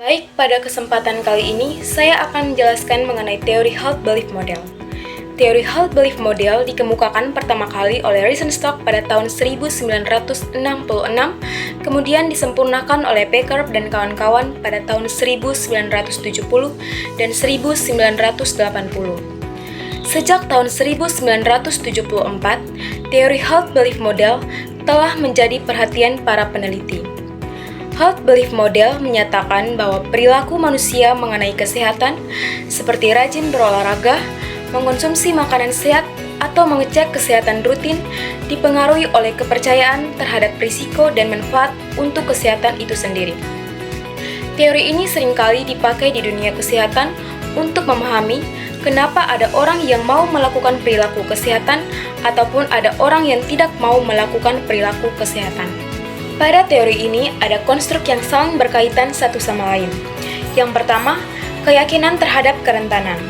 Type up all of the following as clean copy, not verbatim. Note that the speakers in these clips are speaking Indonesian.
Baik, pada kesempatan kali ini saya akan menjelaskan mengenai teori Health Belief Model. Teori Health Belief Model dikemukakan pertama kali oleh Rosenstock pada tahun 1966, kemudian disempurnakan oleh Becker dan kawan-kawan pada tahun 1970 dan 1980. Sejak tahun 1974, teori Health Belief Model telah menjadi perhatian para peneliti. Health Belief Model menyatakan bahwa perilaku manusia mengenai kesehatan, seperti rajin berolahraga, mengkonsumsi makanan sehat, atau mengecek kesehatan rutin, dipengaruhi oleh kepercayaan terhadap risiko dan manfaat untuk kesehatan itu sendiri. Teori ini seringkali dipakai di dunia kesehatan untuk memahami kenapa ada orang yang mau melakukan perilaku kesehatan ataupun ada orang yang tidak mau melakukan perilaku kesehatan. Pada teori ini ada konstruk yang saling berkaitan satu sama lain. Yang pertama, keyakinan terhadap kerentanan.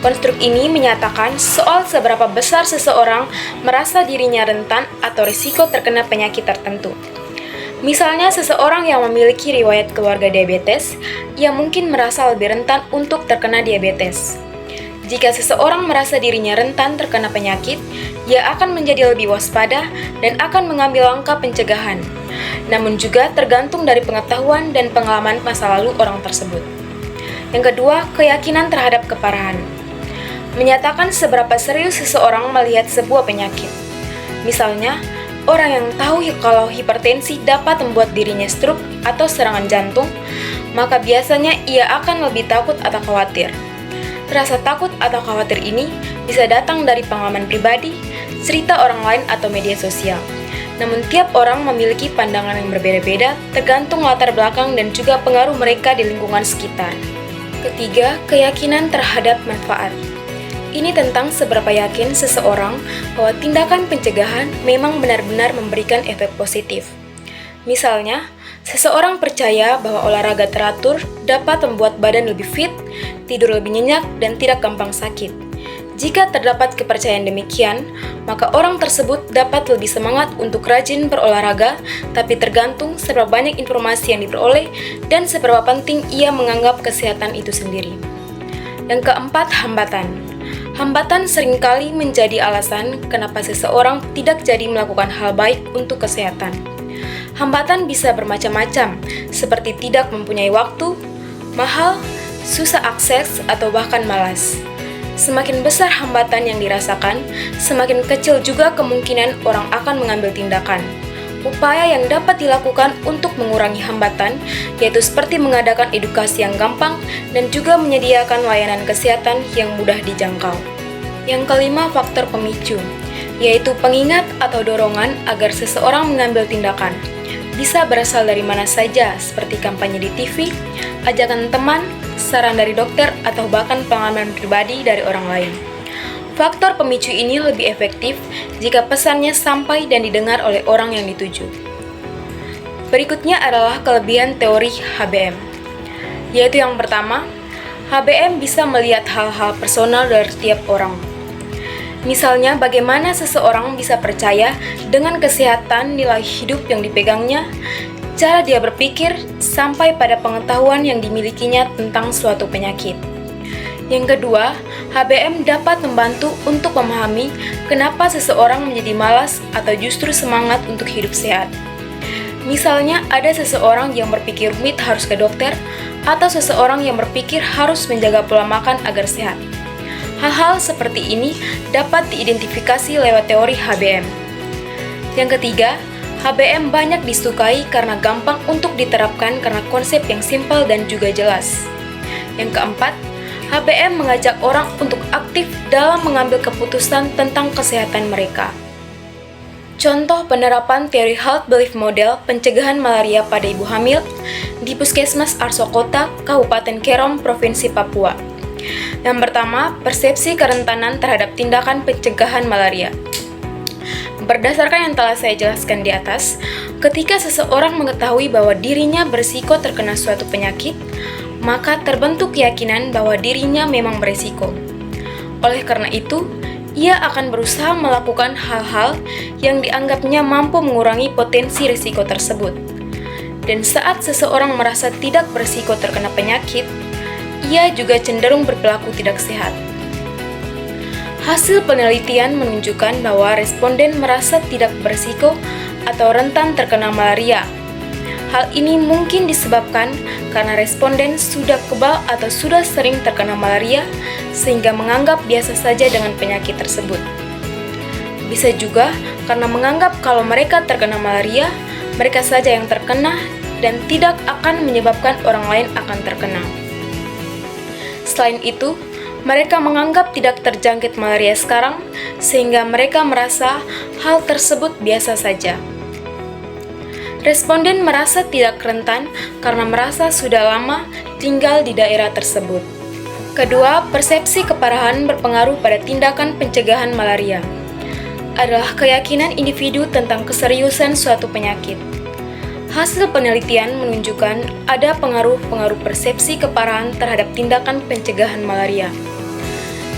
Konstruk ini menyatakan soal seberapa besar seseorang merasa dirinya rentan atau risiko terkena penyakit tertentu. Misalnya seseorang yang memiliki riwayat keluarga diabetes, ia mungkin merasa lebih rentan untuk terkena diabetes. Jika seseorang merasa dirinya rentan terkena penyakit, ia akan menjadi lebih waspada dan akan mengambil langkah pencegahan. Namun juga tergantung dari pengetahuan dan pengalaman masa lalu orang tersebut. Yang kedua, keyakinan terhadap keparahan. Menyatakan seberapa serius seseorang melihat sebuah penyakit. Misalnya, orang yang tahu kalau hipertensi dapat membuat dirinya stroke atau serangan jantung, maka biasanya ia akan lebih takut atau khawatir. Rasa takut atau khawatir ini bisa datang dari pengalaman pribadi, cerita orang lain atau media sosial. Namun tiap orang memiliki pandangan yang berbeda-beda tergantung latar belakang dan juga pengaruh mereka di lingkungan sekitar. Ketiga, keyakinan terhadap manfaat. Ini tentang seberapa yakin seseorang bahwa tindakan pencegahan memang benar-benar memberikan efek positif. Misalnya, seseorang percaya bahwa olahraga teratur dapat membuat badan lebih fit, tidur lebih nyenyak, dan tidak gampang sakit. Jika terdapat kepercayaan demikian, maka orang tersebut dapat lebih semangat untuk rajin berolahraga, tapi tergantung seberapa banyak informasi yang diperoleh dan seberapa penting ia menganggap kesehatan itu sendiri. Yang keempat, hambatan. Hambatan seringkali menjadi alasan kenapa seseorang tidak jadi melakukan hal baik untuk kesehatan. Hambatan bisa bermacam-macam, seperti tidak mempunyai waktu, mahal, susah akses, atau bahkan malas. Semakin besar hambatan yang dirasakan, semakin kecil juga kemungkinan orang akan mengambil tindakan. Upaya yang dapat dilakukan untuk mengurangi hambatan, yaitu seperti mengadakan edukasi yang gampang dan juga menyediakan layanan kesehatan yang mudah dijangkau. Yang kelima, faktor pemicu, yaitu pengingat atau dorongan agar seseorang mengambil tindakan. Bisa berasal dari mana saja, seperti kampanye di TV, ajakan teman, saran dari dokter, atau bahkan pengalaman pribadi dari orang lain. Faktor pemicu ini lebih efektif jika pesannya sampai dan didengar oleh orang yang dituju. Berikutnya adalah kelebihan teori HBM, yaitu yang pertama, HBM bisa melihat hal-hal personal dari setiap orang. Misalnya, bagaimana seseorang bisa percaya dengan kesehatan nilai hidup yang dipegangnya, cara dia berpikir, sampai pada pengetahuan yang dimilikinya tentang suatu penyakit. Yang kedua, HBM dapat membantu untuk memahami kenapa seseorang menjadi malas atau justru semangat untuk hidup sehat. Misalnya, ada seseorang yang berpikir rumit harus ke dokter, atau seseorang yang berpikir harus menjaga pola makan agar sehat. Hal-hal seperti ini dapat diidentifikasi lewat teori HBM. Yang ketiga, HBM banyak disukai karena gampang untuk diterapkan karena konsep yang simpel dan juga jelas. Yang keempat, HBM mengajak orang untuk aktif dalam mengambil keputusan tentang kesehatan mereka. Contoh penerapan teori Health Belief Model pencegahan malaria pada ibu hamil di Puskesmas Arsokota, Kabupaten Kerom, Provinsi Papua. Yang pertama, persepsi kerentanan terhadap tindakan pencegahan malaria. Berdasarkan yang telah saya jelaskan di atas, ketika seseorang mengetahui bahwa dirinya berisiko terkena suatu penyakit, maka terbentuk keyakinan bahwa dirinya memang berisiko. Oleh karena itu, ia akan berusaha melakukan hal-hal yang dianggapnya mampu mengurangi potensi risiko tersebut. Dan saat seseorang merasa tidak berisiko terkena penyakit, ia juga cenderung berperilaku tidak sehat. Hasil penelitian menunjukkan bahwa responden merasa tidak berisiko atau rentan terkena malaria. Hal ini mungkin disebabkan karena responden sudah kebal atau sudah sering terkena malaria sehingga menganggap biasa saja dengan penyakit tersebut. Bisa juga karena menganggap kalau mereka terkena malaria, mereka saja yang terkena dan tidak akan menyebabkan orang lain akan terkena. Selain itu, mereka menganggap tidak terjangkit malaria sekarang sehingga mereka merasa hal tersebut biasa saja. Responden merasa tidak rentan karena merasa sudah lama tinggal di daerah tersebut. Kedua, persepsi keparahan berpengaruh pada tindakan pencegahan malaria. Adalah keyakinan individu tentang keseriusan suatu penyakit. Hasil penelitian menunjukkan ada pengaruh-pengaruh persepsi keparahan terhadap tindakan pencegahan malaria.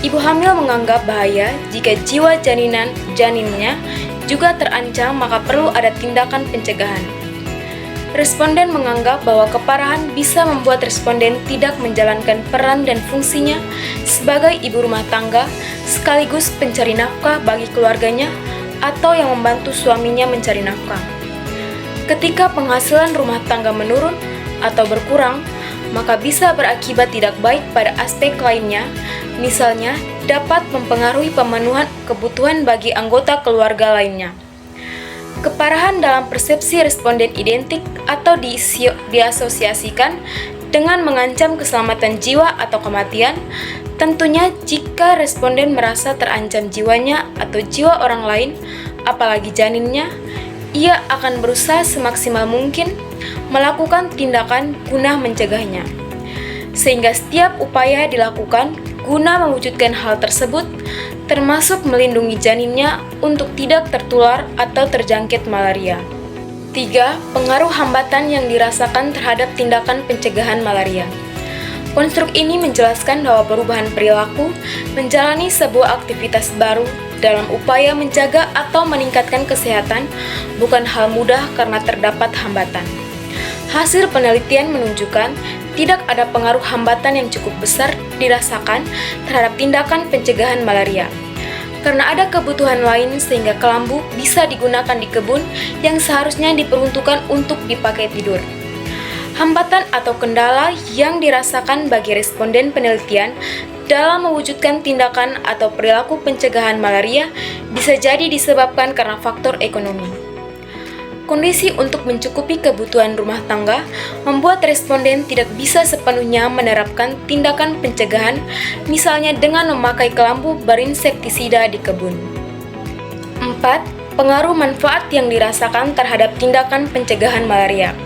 Ibu hamil menganggap bahaya jika jiwa janinnya juga terancam, maka perlu ada tindakan pencegahan. Responden menganggap bahwa keparahan bisa membuat responden tidak menjalankan peran dan fungsinya sebagai ibu rumah tangga sekaligus pencari nafkah bagi keluarganya atau yang membantu suaminya mencari nafkah. Ketika penghasilan rumah tangga menurun atau berkurang, maka bisa berakibat tidak baik pada aspek lainnya, misalnya dapat mempengaruhi pemenuhan kebutuhan bagi anggota keluarga lainnya. Keparahan dalam persepsi responden identik atau diasosiasikan dengan mengancam keselamatan jiwa atau kematian. Tentunya jika responden merasa terancam jiwanya atau jiwa orang lain, apalagi janinnya, ia akan berusaha semaksimal mungkin melakukan tindakan guna mencegahnya. Sehingga setiap upaya dilakukan guna mewujudkan hal tersebut, termasuk melindungi janinnya untuk tidak tertular atau terjangkit malaria. 3. Pengaruh hambatan yang dirasakan terhadap tindakan pencegahan malaria. Konstruk ini menjelaskan bahwa perubahan perilaku menjalani sebuah aktivitas baru dalam upaya menjaga atau meningkatkan kesehatan bukan hal mudah karena terdapat hambatan. Hasil penelitian menunjukkan tidak ada pengaruh hambatan yang cukup besar dirasakan terhadap tindakan pencegahan malaria. Karena ada kebutuhan lain sehingga kelambu bisa digunakan di kebun yang seharusnya diperuntukkan untuk dipakai tidur. Hambatan atau kendala yang dirasakan bagi responden penelitian dalam mewujudkan tindakan atau perilaku pencegahan malaria bisa jadi disebabkan karena faktor ekonomi. Kondisi untuk mencukupi kebutuhan rumah tangga membuat responden tidak bisa sepenuhnya menerapkan tindakan pencegahan, misalnya dengan memakai kelambu berinsektisida di kebun. 4. Pengaruh manfaat yang dirasakan terhadap tindakan pencegahan malaria.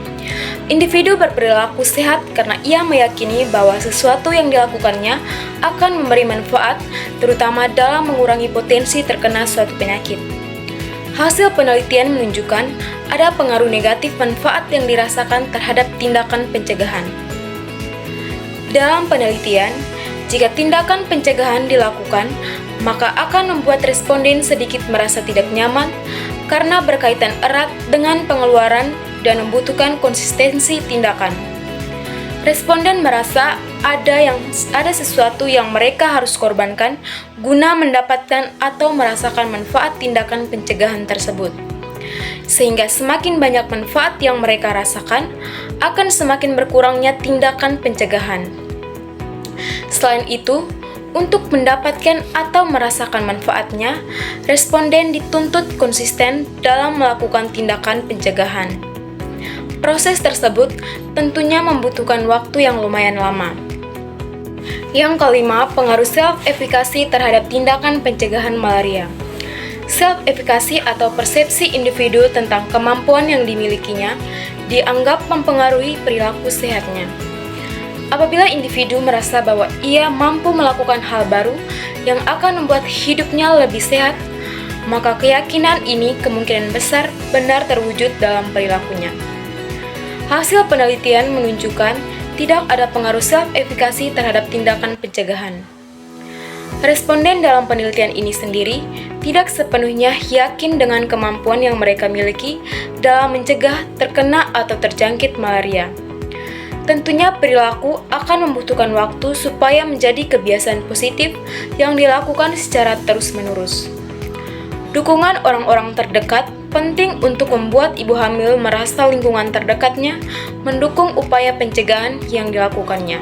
Individu berperilaku sehat karena ia meyakini bahwa sesuatu yang dilakukannya akan memberi manfaat, terutama dalam mengurangi potensi terkena suatu penyakit. Hasil penelitian menunjukkan ada pengaruh negatif manfaat yang dirasakan terhadap tindakan pencegahan. Dalam penelitian, jika tindakan pencegahan dilakukan, maka akan membuat responden sedikit merasa tidak nyaman karena berkaitan erat dengan pengeluaran dan membutuhkan konsistensi tindakan. Responden merasa ada sesuatu yang mereka harus korbankan guna mendapatkan atau merasakan manfaat tindakan pencegahan tersebut. Sehingga semakin banyak manfaat yang mereka rasakan, akan semakin berkurangnya tindakan pencegahan. Selain itu, untuk mendapatkan atau merasakan manfaatnya, responden dituntut konsisten dalam melakukan tindakan pencegahan. Proses tersebut tentunya membutuhkan waktu yang lumayan lama. Yang kelima, pengaruh self-efikasi terhadap tindakan pencegahan malaria. Self-efikasi atau persepsi individu tentang kemampuan yang dimilikinya dianggap mempengaruhi perilaku sehatnya. Apabila individu merasa bahwa ia mampu melakukan hal baru yang akan membuat hidupnya lebih sehat, maka keyakinan ini kemungkinan besar benar terwujud dalam perilakunya. Hasil penelitian menunjukkan tidak ada pengaruh self-efikasi terhadap tindakan pencegahan. Responden dalam penelitian ini sendiri tidak sepenuhnya yakin dengan kemampuan yang mereka miliki dalam mencegah terkena atau terjangkit malaria. Tentunya perilaku akan membutuhkan waktu supaya menjadi kebiasaan positif yang dilakukan secara terus-menerus. Dukungan orang-orang terdekat penting untuk membuat ibu hamil merasa lingkungan terdekatnya mendukung upaya pencegahan yang dilakukannya.